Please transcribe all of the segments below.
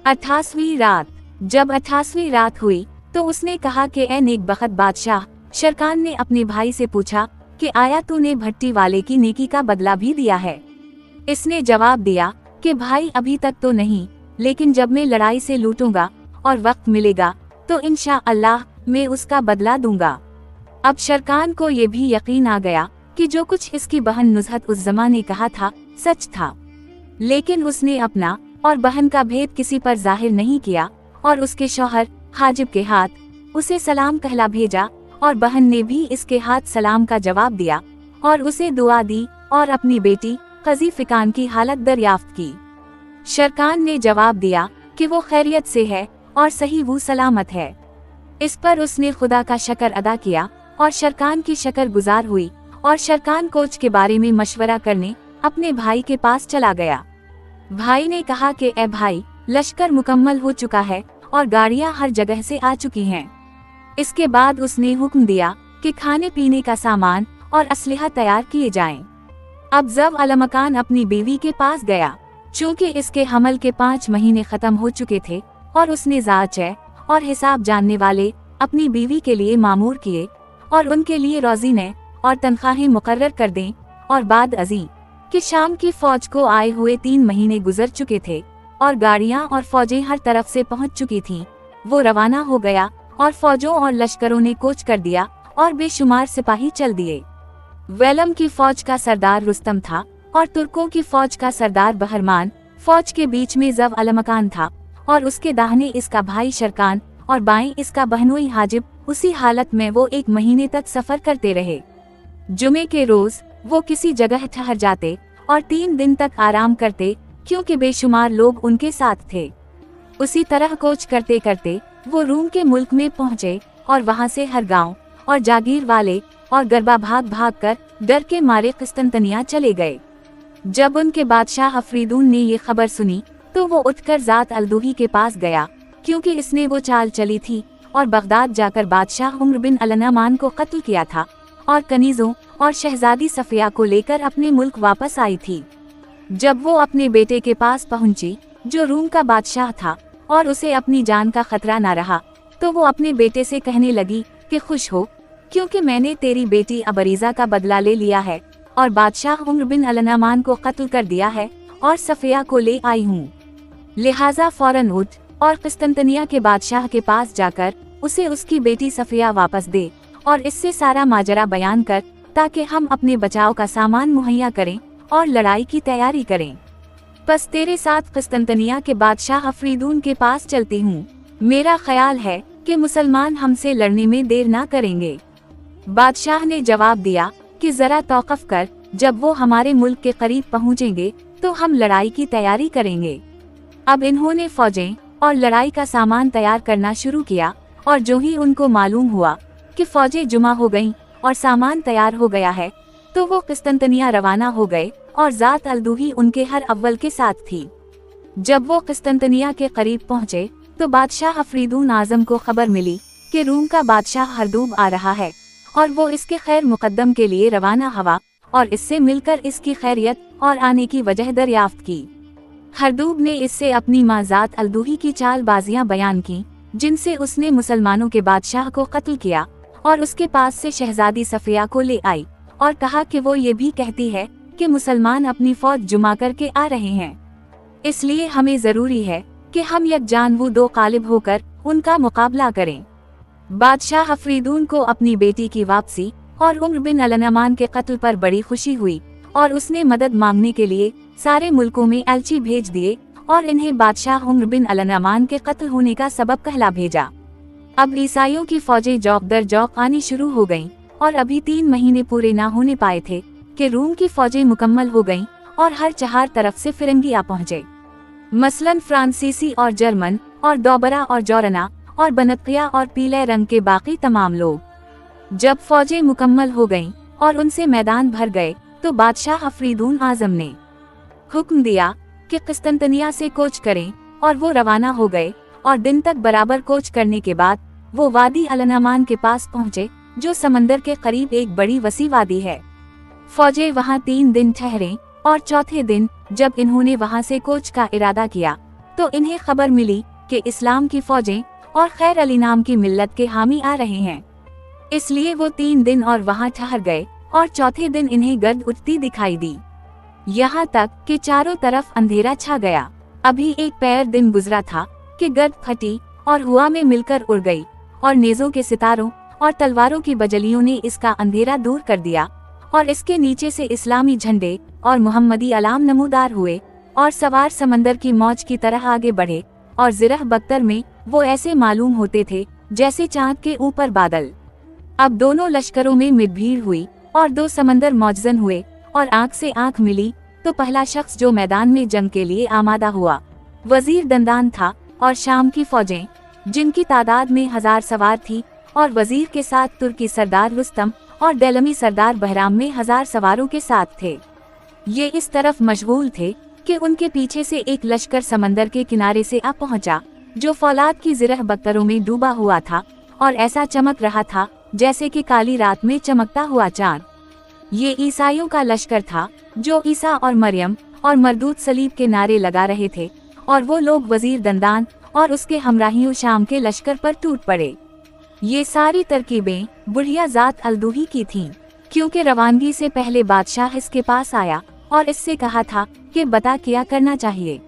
28वीं रात। जब 28वीं रात हुई तो उसने कहा कि ए नेक बख्त बादशाह, शरकान ने अपने भाई से पूछा कि आया तूने भट्टी वाले की नेकी का बदला भी दिया है। इसने जवाब दिया कि भाई अभी तक तो नहीं, लेकिन जब मैं लड़ाई से लूटूंगा और वक्त मिलेगा तो इंशाअल्लाह मैं उसका बदला दूंगा। अब शरकान को ये भी यकीन आ गया कि जो कुछ इसकी बहन नुज़हत उस ज़माने कहा था सच था, लेकिन उसने अपना और बहन का भेद किसी पर जाहिर नहीं किया और उसके शौहर हाजिब के हाथ उसे सलाम कहला भेजा और बहन ने भी इसके हाथ सलाम का जवाब दिया और उसे दुआ दी और अपनी बेटी क़ज़ी फ़िकान की हालत दरियाफ्त की। शरकान ने जवाब दिया कि वो खैरियत से है और सही वो सलामत है। इस पर उसने खुदा का शक्र अदा किया और शरकान की शक्र गुजार हुई और शरकान कोच के बारे में मशवरा करने अपने भाई के पास चला गया। भाई ने कहा कि ए भाई, लश्कर मुकम्मल हो चुका है और गाड़ियां हर जगह से आ चुकी हैं। इसके बाद उसने हुक्म दिया कि खाने पीने का सामान और असलहा तैयार किए जाएं। अब ज़ब अलमकान अपनी बीवी के पास गया, चूँकि इसके हमल के 5 महीने खत्म हो चुके थे और उसने ज़ाचे और हिसाब जानने वाले अपनी बीवी के लिए मामूर किए और उनके लिए रोज़ीने और तनख्वाहें मुकर्रर कर दें, और बाद अज़ीं कि शाम की फौज को आए हुए 3 महीने गुजर चुके थे और गाड़ियां और फौजें हर तरफ से पहुंच चुकी थीं। वो रवाना हो गया और फौजों और लश्करों ने कोच कर दिया और बेशुमार सिपाही चल दिए। वेलम की फौज का सरदार रुस्तम था और तुर्कों की फौज का सरदार बहरमान। फौज के बीच में ज़व अलमकान था और उसके दाहिने इसका भाई शरकान और बाएं इसका बहनोई हाजिब। उसी हालत में वो 1 महीने तक सफर करते रहे। जुमे के रोज वो किसी जगह ठहर जाते और 3 दिन तक आराम करते, क्योंकि बेशुमार लोग उनके साथ थे। उसी तरह कोच करते करते वो रूम के मुल्क में पहुँचे और वहाँ से हर गांव और जागीर वाले और गरबा भाग भाग कर डर के मारे क़िस्तिनतनिया चले गए। जब उनके बादशाह अफरीदून ने ये खबर सुनी तो वो उठकर ज़ात अलदूही के पास गया, क्योंकि इसने वो चाल चली थी और बगदाद जाकर बादशाह उम्र बिन अल-नमान को कत्ल किया था और कनीज़ों और शहजादी सफिया को लेकर अपने मुल्क वापस आई थी। जब वो अपने बेटे के पास पहुंची, जो रूम का बादशाह था, और उसे अपनी जान का खतरा न रहा, तो वो अपने बेटे से कहने लगी कि खुश हो, क्योंकि मैंने तेरी बेटी अबरीज़ा का बदला ले लिया है और बादशाह उम्र बिन अल-नमान को कत्ल कर दिया है और सफिया को ले आई हूँ। लिहाजा फौरन उठ और क़िस्तिनतनिया के बादशाह के पास जाकर उसे उसकी बेटी सफिया वापस दे और इससे सारा माजरा बयान कर, ताकि हम अपने बचाव का सामान मुहैया करें और लड़ाई की तैयारी करें। बस तेरे साथ क़िस्तिनतनिया के बादशाह अफरीदून के पास चलती हूँ। मेरा ख्याल है कि मुसलमान हमसे लड़ने में देर ना करेंगे। बादशाह ने जवाब दिया कि जरा तौक़ुफ़ कर, जब वो हमारे मुल्क के करीब पहुँचेंगे तो हम लड़ाई की तैयारी करेंगे। अब इन्होंने फौजें और लड़ाई का सामान तैयार करना शुरू किया, और जो ही उनको मालूम हुआ कि फौजें जुमा हो गईं और सामान तैयार हो गया है, तो वो क़िस्तिनतनिया रवाना हो गए और ज़ात अलदूही उनके हर अव्वल के साथ थी। जब वो क़िस्तिनतनिया के करीब पहुँचे तो बादशाह अफरीदून आज़म को खबर मिली कि रूम का बादशाह हरदूब आ रहा है और वो इसके खैर मुकद्दम के लिए रवाना हुआ और इससे मिलकर इसकी खैरियत और आने की वजह दरियाफ्त की। हरदूब ने इससे अपनी माँ ज़ात अलदूही की चालबाजियाँ बयान की, जिनसे उसने मुसलमानों के बादशाह को कत्ल किया और उसके पास से शहजादी सफिया को ले आई और कहा कि वो ये भी कहती है कि मुसलमान अपनी फौज जुमा करके आ रहे हैं, इसलिए हमें ज़रूरी है कि हम यकजान वो 2 गालिब होकर उनका मुकाबला करें। बादशाह अफरीदून को अपनी बेटी की वापसी और उम्र बिन अल-नमान के कत्ल पर बड़ी खुशी हुई और उसने मदद मांगने के लिए सारे मुल्कों में एलची भेज दिए और इन्हें बादशाह उम्र बिन अल-नमान के कत्ल होने का सबब कहला भेजा। अब ईसाइयों की फौजें जौक दर जौक आनी शुरू हो गईं और अभी 3 महीने पूरे ना होने पाए थे कि रूम की फौजें मुकम्मल हो गईं और हर 4 तरफ से फिरंगी आ पहुँचे, मसलन फ्रांसीसी और जर्मन और दोबरा और जौरना और बनतकिया और पीले रंग के बाकी तमाम लोग। जब फौजें मुकम्मल हो गईं और उनसे मैदान भर गए तो बादशाह अफरीदून आज़म ने हुक्म दिया कि क़िस्तिनतनिया से कोच करें, और वो रवाना हो गए और दिन तक बराबर कोच करने के बाद वो वादी अल-नमान के पास पहुँचे, जो समंदर के करीब एक बड़ी वसी वादी है। फौजें वहाँ 3 दिन ठहरे और चौथे दिन जब इन्होंने वहाँ से कोच का इरादा किया तो इन्हें खबर मिली कि इस्लाम की फौजें और खैर अली नाम की मिल्लत के हामी आ रहे हैं। इसलिए वो 3 दिन और वहाँ ठहर गए और चौथे दिन इन्हें गर्द उठती दिखाई दी, यहाँ तक कि चारों तरफ अंधेरा छा गया। अभी एक पैर दिन गुजरा था कि गर्द फटी और हुआ में मिलकर उड़ गई और नेज़ों के सितारों और तलवारों की बजलियों ने इसका अंधेरा दूर कर दिया और इसके नीचे से इस्लामी झंडे और मोहम्मदी अलाम नमूदार हुए और सवार समंदर की मौज की तरह आगे बढ़े और ज़िरह बख्तर में वो ऐसे मालूम होते थे जैसे चांद के ऊपर बादल। अब दोनों लश्करों में मिडभीड़ हुई और 2 समंदर मौजजन हुए और आंख से आंख मिली तो पहला शख्स जो मैदान में जंग के लिए आमादा हुआ वजीर दंदान था और शाम की फौजें जिनकी तादाद में 1000 सवार थी और वजीर के साथ तुर्की सरदार रुस्तम और डेलमी सरदार बहराम में 1000 सवारों के साथ थे। ये इस तरफ मशगूल थे कि उनके पीछे से एक लश्कर समंदर के किनारे से आ पहुंचा जो फौलाद की ज़िरह बख्तरों में डूबा हुआ था और ऐसा चमक रहा था जैसे कि काली रात में चमकता हुआ चांद। ये ईसाइयों का लश्कर था जो ईसा और मरियम और मरदूद सलीब के नारे लगा रहे थे और वो लोग वजीर दंदान और उसके हमराहियों शाम के लश्कर पर टूट पड़े। ये सारी तरकीबें बुढ़िया ज़ात अलदूही की थीं, क्योंकि रवानगी से पहले बादशाह इसके पास आया और इससे कहा था कि बता क्या करना चाहिए,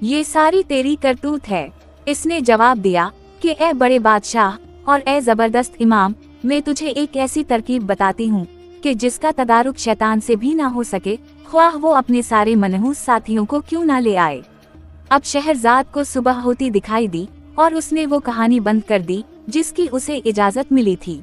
ये सारी तेरी करतूत है। इसने जवाब दिया कि ए बड़े बादशाह और ए जबरदस्त इमाम, मैं तुझे एक ऐसी तरकीब बताती हूँ कि जिसका तदारुक शैतान से भी ना हो सके, ख्वाह वो अपने सारे मनहूस साथियों को क्यों ना ले आए। अब शहरजाद को सुबह होती दिखाई दी और उसने वो कहानी बंद कर दी जिसकी उसे इजाजत मिली थी।